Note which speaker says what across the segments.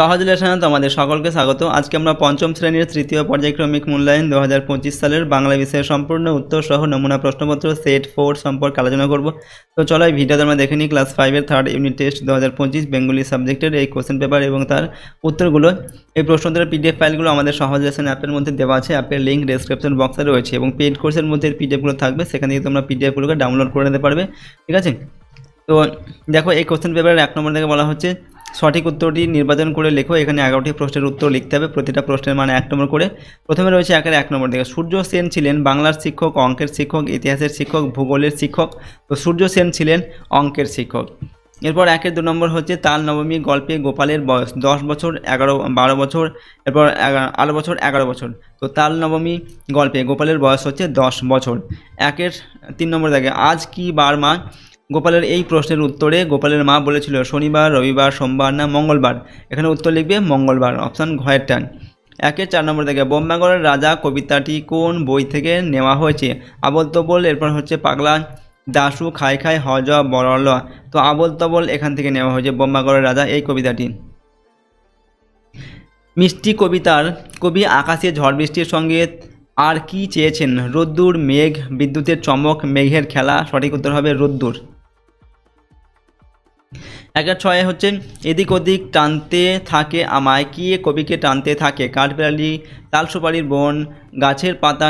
Speaker 1: সহজ লেসনে তোমাদের সকলকে স্বাগত। আজকে আমরা পঞ্চম শ্রেণীর তৃতীয় পর্যায়ক্রমিক মূল্যায়ন 2025 সালের বাংলা বিষয়ের সম্পূর্ণ উত্তর সহ নমুনা প্রশ্নপত্র সেট 4 সম্পর্কে আলোচনা করব। তো চলো এই ভিডিওতে আমরা দেখে নিই ক্লাস 5-এর থার্ড ইউনিট টেস্ট 2025 বেঙ্গলি সাবজেক্টের এই কোশ্চেন পেপার এবং তার উত্তরগুলো। এই প্রশ্নোত্তরের পিডিএফ ফাইলগুলো আমাদের সহজ লেসন অ্যাপের মধ্যে দেওয়া আছে। অ্যাপের লিঙ্ক ডেসক্রিপশন বক্সে রয়েছে এবং পেইড কোর্সের মধ্যে পিডিএফগুলো থাকবে, সেখান থেকে তোমরা পিডিএফগুলোকে ডাউনলোড করে নিতে পারবে। ঠিক আছে, তো দেখো এই কোশ্চেন পেপারের 1 নম্বর থেকে বলা হচ্ছে সঠিক উত্তরটি নির্বাচন করে লেখো। এখানে 11টি প্রশ্নের উত্তর লিখতে হবে, প্রতিটা প্রশ্নের মানে 1 নম্বর করে। প্রথমে রয়েছে 1 নম্বর থেকে, সূর্য সেন ছিলেন বাংলার শিক্ষক, অঙ্কের শিক্ষক, ইতিহাসের শিক্ষক, ভূগোলের শিক্ষক। তো সূর্য সেন ছিলেন অঙ্কের শিক্ষক। এরপর 2 নম্বর হচ্ছে তাল নবমী গল্পে গোপালের বয়স 10 বছর, 12 বছর, এরপর 8 বছর, 11 বছর। তো তাল নবমী গল্পে গোপালের বয়স হচ্ছে 10 বছর। 3 নম্বর থেকে, আজ কি বার মা? গোপালের এই প্রশ্নের উত্তরে গোপালের মা বলেছিল শনিবার, রবিবার, সোমবার না মঙ্গলবার। এখানে উত্তর লিখবে মঙ্গলবার, অপশান ঘয়ের টান। 4 নম্বর থেকে, বোম্বাগড়ের রাজা কবিতাটি কোন বই থেকে নেওয়া হয়েছে? আবল তবল, এরপর হচ্ছে পাগলা দাশু, খাই খাই, হজ বরল। তো আবল তবল এখান থেকে নেওয়া হয়েছে, বোম্বাগড়ের রাজা এই কবিতাটি। মিষ্টি কবিতার কবি আকাশে ঝড় বৃষ্টির সঙ্গে আর কি চেয়েছেন? রোদ্দুর, মেঘ, বিদ্যুতের চমক, মেঘের খেলা। সঠিক উত্তর হবে রোদ্দুর। 6 হচ্ছে এদিক ওদিক টানতে থাকে আমায়, কি কবিকে টানতে থাকে? কাঠবিড়ালি, তাল সুপারির বন, গাছের পাতা,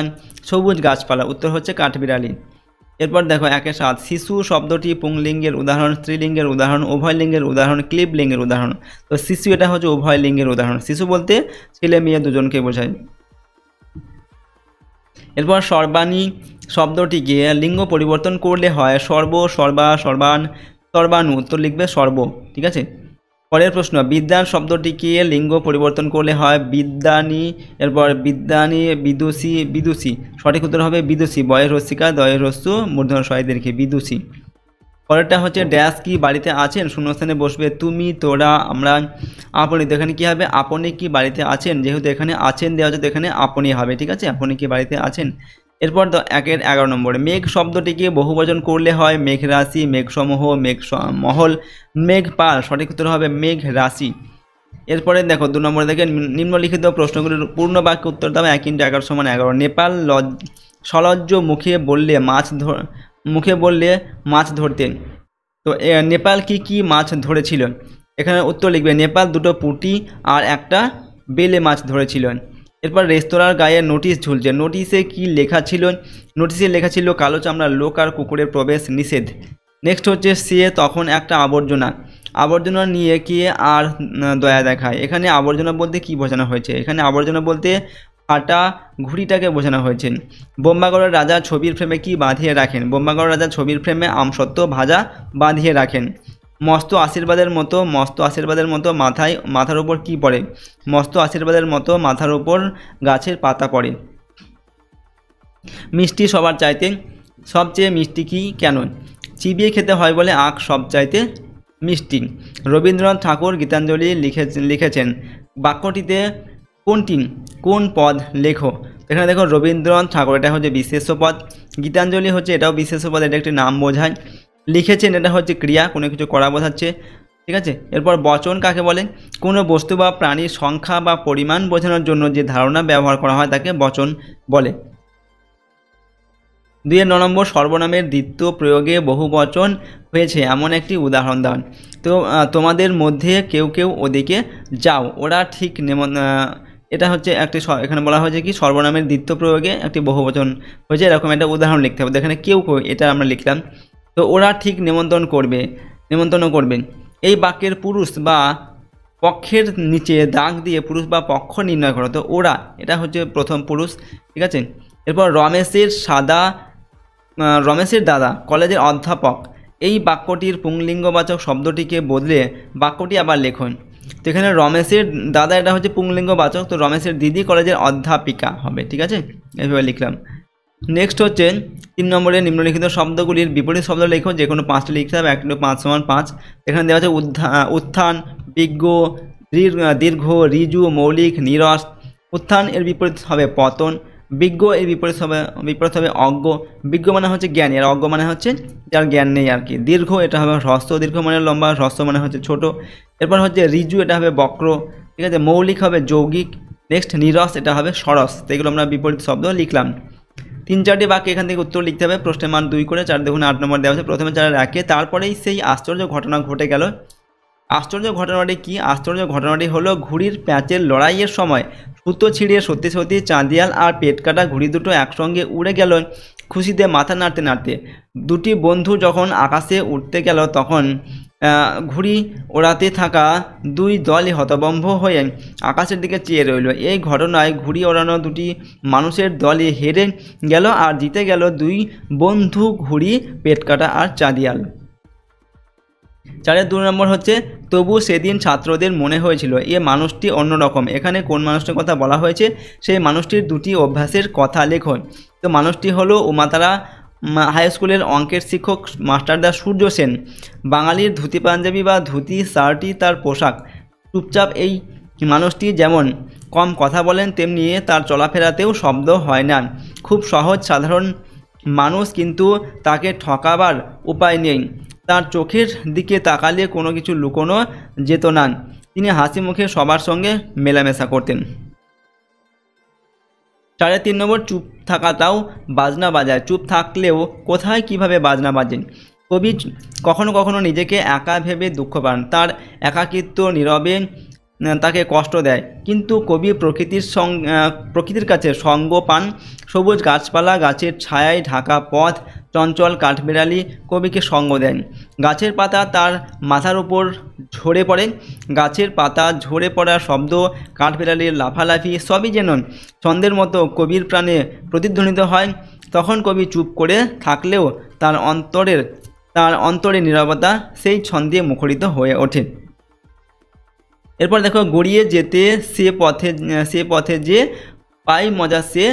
Speaker 1: সবুজ গাছপালা। উত্তর হচ্ছে কাঠবিড়ালি। এরপর দেখো 7, শিশু শব্দটি পুংলিঙ্গের উদাহরণ, স্ত্রীলিঙ্গের উদাহরণ, উভয় লিঙ্গের উদাহরণ, ক্লিব লিঙ্গের উদাহরণ। তো শিশু এটা হচ্ছে উভয় লিঙ্গের উদাহরণ, শিশু বলতে ছেলে মেয়ে দুজনকে বোঝায়। এরপর সর্বাণী শব্দটিকে লিঙ্গ পরিবর্তন করলে হয় সর্ব, সর্বা, সর্বান, সর্বাণু। উত্তর লিখবে সর্ব। ঠিক আছে, পরের প্রশ্ন, বিদ্যান শব্দটিকে লিঙ্গ পরিবর্তন করলে হয় বিদ্যানী, এরপর বিদ্যানী, বিদুষী, বিদুষী। সঠিক উত্তর হবে বিদুষী, বয়ের রসিকা, দয়ের রস্যু, মূর্ধন্য সহায় রেখে বিদুষী। পরেরটা হচ্ছে ড্যাশ কি বাড়িতে আছেন? শূন্যস্থানে বসবে তুমি, তোরা, আমরা, আপনি। তো এখানে কী হবে? আপনি কি বাড়িতে আছেন? যেহেতু এখানে আছেন দেওয়া আছে তো এখানে আপনি হবে। ঠিক আছে, আপনি কি বাড়িতে আছেন? এরপর 11 নম্বরে, মেঘ শব্দটিকে বহুবচন করলে হয় মেঘ রাশি, মেঘ সমূহ, মেঘ মহল, মেঘ পাল। সঠিক উত্তর হবে মেঘ রাশি। এরপরে দেখো 2 নম্বরে দেখে নিম্নলিখিত প্রশ্নগুলির পূর্ণ বাক্য উত্তর দাও। 1 × 11 = 11। নেপাল সলজ্জ মুখে বললে মাছ ধরতেন। তো নেপাল কি মাছ ধরেছিল? এখানে উত্তর লিখবে নেপাল 2টো পুঁটি আর 1টা বেলে মাছ ধরেছিল। এরপর রেস্তোরাঁর গায়ে নোটিশ ঝুলছে, নোটিশে কি লেখা ছিল? নোটিশে লেখা ছিল কালো চামড়ার লোক আর কুকুরের প্রবেশ নিষেধ। নেক্সট হচ্ছে সে তখন একটা আবর্জনা নিয়ে কে আর দয়া দেখায়। এখানে আবর্জনা বলতে কি বোঝানো হয়েছে? এখানে আবর্জনা বলতে ফাটা ঘুড়িটাকে বোঝানো হয়েছে। বোম্বাগড়ের রাজা ছবির ফ্রেমে কি বাঁধিয়ে রাখেন? বোম্বাগড়ের রাজা ছবির ফ্রেমে আমসত্ত্ব ভাজা বাঁধিয়ে রাখেন। মস্ত আশীর্বাদের মতো মাথার উপর কি পড়ে? মস্ত আশীর্বাদের মতো মাথার উপর গাছের পাতা পড়ে। মিষ্টি সবার চাইতে সবচেয়ে মিষ্টি কি কেন? চিবিয়ে খেতে হয় বলে আখ সবচাইতে মিষ্টি। রবীন্দ্রনাথ ঠাকুর গীতাঞ্জলি লিখেছেন, বাক্যটিতে কোন পদ লেখো? এখানে দেখো রবীন্দ্রনাথ ঠাকুর এটা হচ্ছে বিশেষ্য পদ, গীতাঞ্জলি হচ্ছে এটাও বিশেষ্য পদ, এটা একটি নাম বোঝায়, লিখেছেন এটা হচ্ছে ক্রিয়া, কোনো কিছু করা বোঝাচ্ছে। ঠিক আছে, এরপর বচন কাকে বলে? কোনো বস্তু বা প্রাণীর সংখ্যা বা পরিমাণ বোঝানোর জন্য যে ধারণা ব্যবহার করা হয় তাকে বচন বলে। 2 নম্বর, সর্বনামের দ্বিত্ব প্রয়োগে বহুবচন হয়েছে এমন একটি উদাহরণ দাও। তো তোমাদের মধ্যে কেউ ওদিকে যাও, ওরা ঠিক এটা হচ্ছে একটি, এখানে বলা হয়েছে কি সর্বনামের দ্বিত্ব প্রয়োগে একটি বহুবচন হয়েছে, এরকম একটা উদাহরণ লিখতে হবে। এখানে কেউ এটা আমরা লিখলাম। তো ওরা ঠিক নিমন্ত্রণ করবেন। এই বাক্যের পুরুষ বা পক্ষের নিচে দাগ দিয়ে পুরুষ বা পক্ষ নির্ণয় করো। তো ওরা এটা হচ্ছে প্রথম পুরুষ। ঠিক আছে, এরপর রমেশের দাদা কলেজের অধ্যাপক। এই বাক্যটির পুংলিঙ্গবাচক শব্দটিকে বদলে বাক্যটি আবার লেখুন। তো এখানে রমেশের দাদা এটা হচ্ছে পুংলিঙ্গবাচক, তো রমেশের দিদি কলেজের অধ্যাপিকা হবে। ঠিক আছে, এইভাবে লিখলাম। নেক্সট হচ্ছে 3 নম্বরে নিম্নলিখিত শব্দগুলির বিপরীত শব্দ লেখো, যে কোনো 5টি লিখতে হবে। 1 × 5 = 5। এখানে দেওয়া আছে উত্থান, বিজ্ঞ, দীর্ঘ, ঋজু, মৌলিক, নীরস। উত্থান এর বিপরীত হবে পতন, বিজ্ঞ এর বিপরীত হবে অজ্ঞ। বিজ্ঞ মানে হচ্ছে জ্ঞানী, আর অজ্ঞ মানে হচ্ছে যার জ্ঞান নেই আর কি। দীর্ঘ এটা হবে হ্রস্ব, দীর্ঘ মানে লম্বা, হ্রস্ব মানে হচ্ছে ছোট। এরপর হচ্ছে ঋজু, এটা হবে বক্র, ঠিক আছে। মৌলিক হবে যৌগিক। নেক্সট নিরস, এটা হবে সরস। তো এগুলো আমরা বিপরীত শব্দ লিখলাম। 3-4টি বাক্য এখান থেকে উত্তর লিখতে হবে। প্রশ্নের মান 2 করে, 4 দেখুন 8 নম্বর দেওয়া আছে। প্রথমে 4 রাখে, তারপরেই সেই আশ্চর্য ঘটনা ঘটে গেল। আশ্চর্য ঘটনাটি কি? আশ্চর্য ঘটনাটি হলো ঘুড়ির প্যাঁচের লড়াইয়ের সময় সুতো ছিঁড়ে সত্যি সত্যি চাঁদিয়াল আর পেট কাটা ঘুড়ি দুটো একসঙ্গে উড়ে গেল খুশিতে মাথা নাড়তে নাড়তে। দুটি বন্ধু যখন আকাশে উঠতে গেল তখন ঘুড়ি ওড়াতে থাকা দুই দলই হতভম্ব হয়ে আকাশের দিকে চেয়ে রইল। এই ঘটনায় ঘুড়ি ওড়ানো দুটি মানুষের দলই হেরে গেল আর জিতে গেল দুই বন্ধু ঘুড়ি, পেট কাটা আর চাঁদিয়াল। 4-এর 2 নম্বর হচ্ছে তবু সেদিন ছাত্রদের মনে হয়েছিল এ মানুষটি অন্যরকম। এখানে কোন মানুষটির কথা বলা হয়েছে? সেই মানুষটির দুটি অভ্যাসের কথা লেখো। তো মানুষটি হলো উমাতারা হাই স্কুলের অঙ্কের শিক্ষক মাস্টারদা সূর্য সেন। বাঙালির ধুতি পাঞ্জাবি বা ধুতি শার্টই তার পোশাক। চুপচাপ এই মানুষটি যেমন কম কথা বলেন, তেমনি তার চলাফেরাতেও শব্দ হয় না। খুব সহজ সাধারণ মানুষ, কিন্তু তাকে ঠকাবার উপায় নেই। তার চোখের দিকে তাকালে কোনো কিছু লুকোনো যেত না। তিনি হাসি মুখে সবার সঙ্গে মেলামেশা করতেন। 3.5 নম্বর চুপ থাকাটাও বাজনা বাজায়। চুপ থাকলেও কোথায় কিভাবে বাজনা বাজেন। কবি কখনো কখনো নিজেকে একা ভেবে দুঃখ পান, তার একাকিত্ব নীরবে তাকে কষ্ট দেয়। কিন্তু কবি প্রকৃতির কাছে সঙ্গ পান। সবুজ গাছপালা, গাছের ছায়ায় ঢাকা পথ, চঞ্চল কাঠবিড়ালি কবিকে সঙ্গ দেন। গাছের পাতা তার মাথার উপর ঝরে পড়ে। গাছের পাতা ঝরে পড়ার শব্দ, কাঠবিড়ালির লাফালাফি সবই যেন ছন্দের মতো কবির প্রাণে প্রতিধ্বনিত হয়। তখন কবি চুপ করে থাকলেও তার অন্তরের নীরবতা সেই ছন্দে মুখরিত হয়ে ওঠে। এরপর দেখো, গড়িয়ে যেতে সে পথে যে পায়ে মজা সে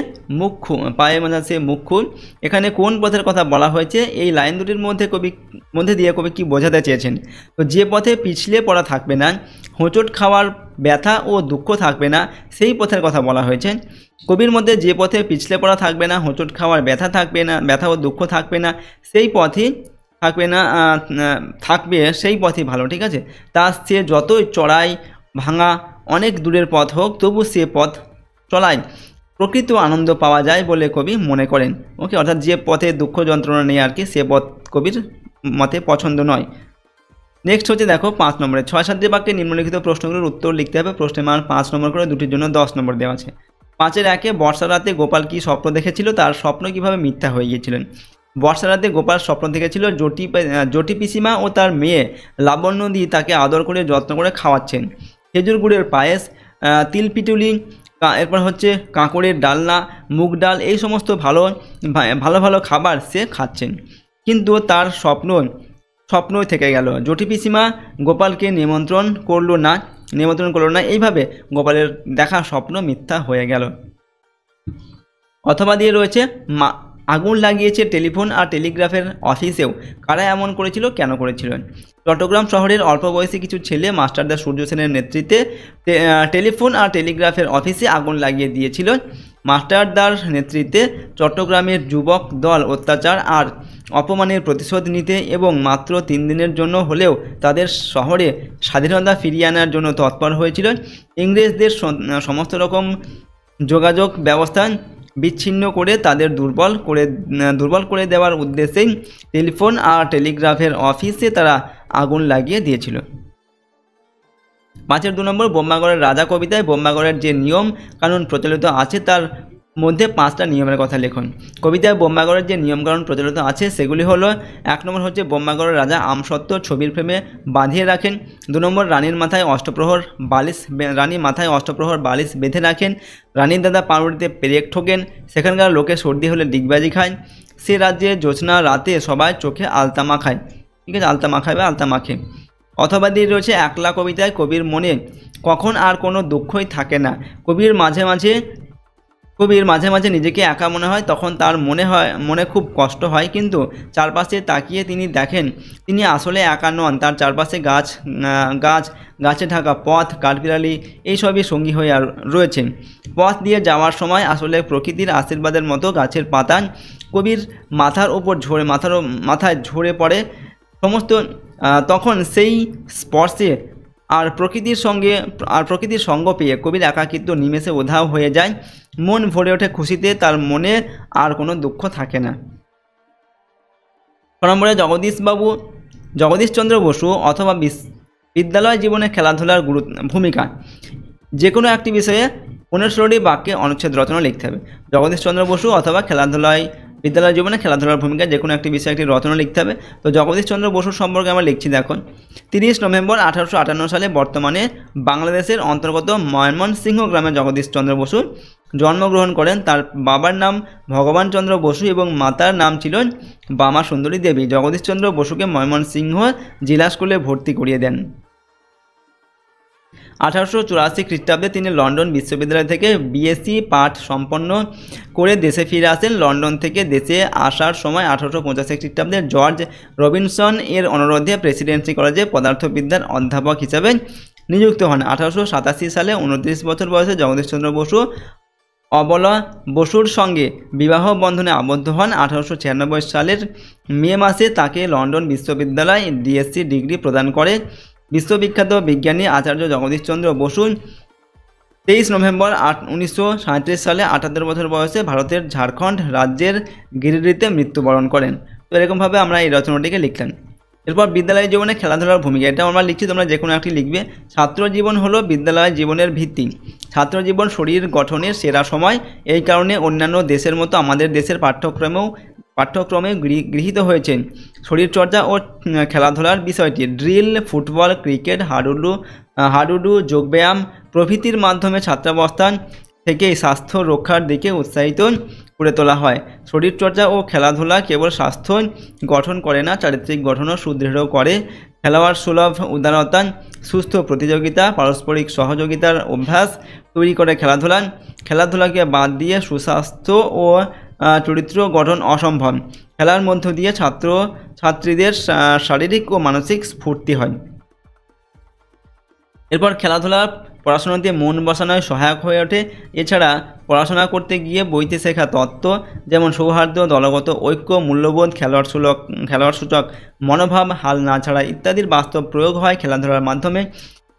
Speaker 1: মুখ খুল। এখানে কোন পথের কথা বলা হয়েছে? এই লাইন দুটির মধ্যে দিয়ে কবি কি বোঝাতে চেয়েছেন? তো যে পথে পিছলে পড়া থাকবে না, হোঁচট খাওয়ার ব্যথা ও দুঃখ থাকবে না, সেই পথের কথা বলা হয়েছে। কবির মধ্যে যে পথে পিছলে পড়া থাকবে না, হোঁচট খাওয়ার ব্যথা ও দুঃখ থাকবে না, সেই পথই থাকবে সেই পথই ভালো, ঠিক আছে। তার সে যতই চড়াই ভাঙা অনেক দূরের পথ হোক, তবু সে পথ চলায় প্রকৃত আনন্দ পাওয়া যায় বলে কবি মনে করেন। ওকে, অর্থাৎ যে পথে দুঃখ যন্ত্রণা নেই আর কি, সে পথ কবির মতে পছন্দ নয়। নেক্সট হচ্ছে দেখো 5 নম্বরে 6-7 বাক্যে নিম্নলিখিত প্রশ্নগুলোর উত্তর লিখতে হবে। প্রশ্নের মান 5 নম্বর করে, দুটির জন্য 10 নম্বর দেওয়া আছে। 5-এর 1-এ বর্ষা রাতে গোপাল কি স্বপ্ন দেখেছিল, তার স্বপ্ন কিভাবে মিথ্যা হয়ে গিয়েছিলেন। বর্ষা রাতে গোপাল স্বপ্ন দেখেছিল জটি পিসিমা ও তার মেয়ে লাবণ্যদি তাকে আদর করে যত্ন করে খাওয়াচ্ছেন। খেজুর গুড়ের পায়েস, তিলপিটুলি, এরপর হচ্ছে কাঁকড়ের ডালনা, মুগ ডাল, এই সমস্ত ভালো ভালো খাবার সে খাচ্ছেন। কিন্তু তার স্বপ্নই থেকে গেল। জটি পিসিমা গোপালকে নিমন্ত্রণ করলো না। এইভাবে গোপালের দেখা স্বপ্ন মিথ্যা হয়ে গেল। অথবা দিয়ে রয়েছে আগুন লাগিয়েছে টেলিফোন আর টেলিগ্রাফের অফিসেও। কারা এমন করেছিল, কেন করেছিল? চট্টগ্রাম শহরের অল্প বয়সী কিছু ছেলে মাস্টারদা সূর্য সেনের নেতৃত্বে টেলিফোন আর টেলিগ্রাফের অফিসে আগুন লাগিয়ে দিয়েছিল। মাস্টারদার নেতৃত্বে চট্টগ্রামের যুবক দল অত্যাচার আর অপমানের প্রতিশোধ নিতে এবং মাত্র 3 দিনের জন্য হলেও তাদের শহরে স্বাধীনতা ফিরিয়ে আনার জন্য তৎপর হয়েছিল। ইংরেজদের সমস্ত রকম যোগাযোগ ব্যবস্থা বিচ্ছিন্ন করে তাদের দুর্বল করে দেওয়ার উদ্দেশ্যেই টেলিফোন আর টেলিগ্রাফের অফিসে তারা আগুন লাগিয়ে দিয়েছিল। 5-এর 2 নম্বর বোম্বাগড়ের রাজা কবিতায় বোম্বাগড়ের যে নিয়ম কানুন প্রচলিত আছে তার মধ্যে 5টা নিয়মের কথা লিখুন। কবিতায় বোম্বাগড়ের যে নিয়মকানুন প্রচলিত আছে সেগুলি হলো, 1 নম্বর হচ্ছে বোম্বাগড়ের রাজা আমসত্ত্ব ছবির ফ্রেমে বাঁধিয়ে রাখেন। 2 নম্বর রানী মাথায় অষ্টপ্রহর বালিশ বেঁধে রাখেন। রানীর দাদা পাউরুটিতে পেরেক ঠোকেন। সেখানকার লোকে সর্দি হলে ডিগবাজি খায়। সে রাজ্যে জ্যোৎস্না রাতে সবাই চোখে আলতা মাখায়, ঠিক আছে, আলতা মাখে। অথবা দিয়ে রয়েছে একলা কবিতায় কবির মনে কখন আর কোনো দুঃখই থাকে না। কবির মাঝে মাঝে কবির মাঝে মাঝে নিজেকে একা মনে হয়, তখন তার মনে খুব কষ্ট হয়, কিন্তু চারপাশে তাকিয়ে তিনি দেখেন তিনি আসলে একা নন। তার চারপাশে গাছে ঢাকা পথ, কাঠবিড়ালি এইসবই সঙ্গী হয়ে রয়েছেন। পথ দিয়ে যাওয়ার সময় আসলে প্রকৃতির আশীর্বাদের মতো গাছের পাতা কবির মাথায় ঝরে পড়ে সমস্ত। তখন সেই স্পর্শে আর প্রকৃতির সঙ্গ পেয়ে কবির একাকিত্ব নিমেষে উধাও হয়ে যায়। মন ভরে ওঠে খুশিতে, তার মনে আর কোনো দুঃখ থাকে না। 6 নম্বরে জগদীশচন্দ্র বসু অথবা বিদ্যালয় জীবনে খেলাধুলার ভূমিকা। যে কোনো একটি বিষয়ে 15টি বাক্যে অনুচ্ছেদ রচনা লিখতে হবে। জগদীশচন্দ্র বসু অথবা বিদ্যালয় জীবনে খেলাধুলার ভূমিকা, যে কোনো একটি বিষয়ে একটি রচনা লিখতে হবে। তো জগদীশচন্দ্র বসুর সম্পর্কে আমরা লিখছি দেখো। 30 নভেম্বর 1858 সালে বর্তমানে বাংলাদেশের অন্তর্গত ময়মনসিংহ গ্রামে জগদীশচন্দ্র বসু জন্মগ্রহণ করেন। তার বাবার নাম ভগবান চন্দ্র বসু এবং মাতার নাম ছিল বামা সুন্দরী দেবী। জগদীশচন্দ্র বসুকে ময়মনসিংহ জেলা স্কুলে ভর্তি করিয়ে দেন। 1884 খ্রিস্টাব্দে তিনি লন্ডন বিশ্ববিদ্যালয় থেকে বিএসসি পাঠ সম্পন্ন করে দেশে ফিরে আসেন। লন্ডন থেকে দেশে আসার সময় 1885 খ্রিস্টাব্দে জর্জ রবিনসন এর অনুরোধে প্রেসিডেন্সি কলেজে পদার্থবিদ্যার অধ্যাপক হিসাবে নিযুক্ত হন। 1887 সালে 29 বছর বয়সে জগদীশচন্দ্র বসু অবলা বসুর সঙ্গে বিবাহ বন্ধনে আবদ্ধ হন। 1896 সালের মে মাসে তাকে লন্ডন বিশ্ববিদ্যালয় ডিএসসি ডিগ্রি প্রদান করে। বিশ্ববিখ্যাত বিজ্ঞানী আচার্য জগদীশচন্দ্র বসু 23 নভেম্বর 1937 সালে 78 বছর বয়সে ভারতের ঝাড়খণ্ড রাজ্যের গিরিডিতে মৃত্যুবরণ করেন। তো এরকমভাবে আমরা এই রচনাটিকে লিখলাম। এরপর বিদ্যালয় জীবনে খেলাধুলার ভূমিকা, এটা আমরা লিখছি, তোমরা যে কোনো একটি লিখবে। ছাত্র জীবন হলো বিদ্যালয় জীবনের ভিত্তি। ছাত্র জীবন শরীর গঠনের সেরা সময়, এই কারণে অন্যান্য দেশের মতো আমাদের দেশের পাঠ্যক্রমে গৃহীত হয়েছে শরীরচর্চা ও খেলাধুলার বিষয়টি। ড্রিল, ফুটবল, ক্রিকেট, হাডুডু, যোগব্যায়াম প্রভৃতির মাধ্যমে ছাত্রাবস্থা থেকেই স্বাস্থ্য রক্ষার দিকে উৎসাহিত করে তোলা হয়। শরীরচর্চা ও খেলাধুলা কেবল স্বাস্থ্য গঠন করে না, চারিত্রিক গঠনও সুদৃঢ় করে। খেলোয়াড় সুলভ উদারতা, সুস্থ প্রতিযোগিতা, পারস্পরিক সহযোগিতার অভ্যাস তৈরি করে খেলাধুলাকে বাদ দিয়ে সুস্বাস্থ্য ও চরিত্র গঠন অসম্ভব। খেলার মধ্য দিয়ে ছাত্রছাত্রীদের শারীরিক ও মানসিক স্ফূর্তি হয়। এরপর খেলাধুলা পড়াশোনাতে মন বসানোয় সহায়ক হয়ে ওঠে। এছাড়া পড়াশোনা করতে গিয়ে বইতে শেখা তত্ত্ব যেমন সৌহার্দ্য, দলগত ঐক্য, মূল্যবোধ, খেলোয়াড় সূচক মনোভাব, হাল না ছাড়া ইত্যাদির বাস্তব প্রয়োগ হয় খেলাধুলার মাধ্যমে।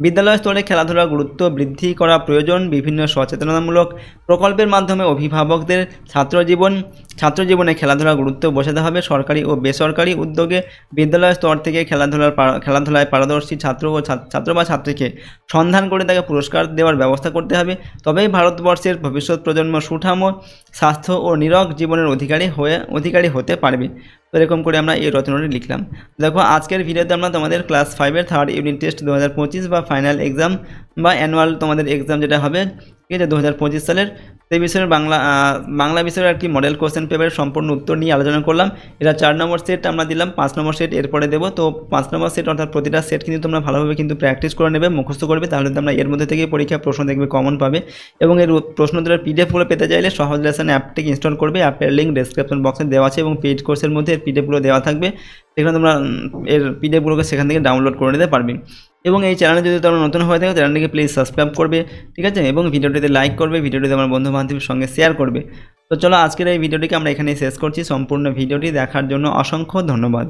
Speaker 1: বিদ্যালয় স্তরে খেলাধুলার গুরুত্ব বৃদ্ধি করা প্রয়োজন। বিভিন্ন সচেতনতামূলক প্রকল্পের মাধ্যমে অভিভাবকদের ছাত্রজীবনে খেলাধুলার গুরুত্ব বোঝাতে হবে। সরকারি ও বেসরকারি উদ্যোগে বিদ্যালয় স্তর থেকে খেলাধুলায় পারদর্শী ছাত্র বা ছাত্রীকে সন্ধান করে তাকে পুরস্কার দেওয়ার ব্যবস্থা করতে হবে। তবেই ভারতবর্ষের ভবিষ্যৎ প্রজন্ম সুঠাম স্বাস্থ্য ও নিরোগ জীবনের অধিকারী হতে পারবে। তো এরকম করে আমরা এই রচনাটি লিখলাম। দেখো আজকের ভিডিওতে আমরা তোমাদের ক্লাস 5-এর 3rd ইউনিট টেস্ট 2025 বা ফাইনাল এক্সাম বা অ্যানুয়াল তোমাদের এক্সাম যেটা হবে, ঠিক আছে, 2025 সালের, সেই বিষয়ের বাংলা বিষয়ের একটি মডেল কোশ্চেন পেপারের সম্পূর্ণ উত্তর নিয়ে আলোচনা করলাম। এটা 4 নম্বর সেট আমরা দিলাম, 5 নম্বর সেট এরপরে দেবো। তো 5 নম্বর সেট অর্থাৎ প্রতিটা সেট কিন্তু তোমরা ভালোভাবে কিন্তু প্র্যাকটিস করে নেবে, মুখস্থ করবে, তাহলে তোমরা এর মধ্যে থেকে পরীক্ষা প্রশ্ন দেখবে কমন পাবে। এবং এর প্রশ্নোত্তরের পিডিএফগুলো পেতে চাইলে সহজ লেসন অ্যাপটিকে ইনস্টল করবে। অ্যাপের লিঙ্ক ডেসক্রিপশন বক্সে দেওয়া আছে এবং পেইড কোর্সের মধ্যে এর পিডিএফগুলো দেওয়া থাকবে, সেখানে তোমরা এর পিডিএফগুলোকে সেখান থেকে ডাউনলোড করে নিতে পারবে। এবং এই চ্যানেলে যদি তোমরা নতুন হয়ে থাকো চ্যানেলটিকে প্লিজ সাবস্ক্রাইব করবে, ঠিক আছে, এবং ভিডিওটিতে লাইক করবে, ভিডিওটিতে আমার বন্ধু বান্ধবের সঙ্গে শেয়ার করবে। তো চলো আজকের এই ভিডিওটিকে আমরা এখানেই শেষ করছি। সম্পূর্ণ ভিডিওটি দেখার জন্য অসংখ্য ধন্যবাদ।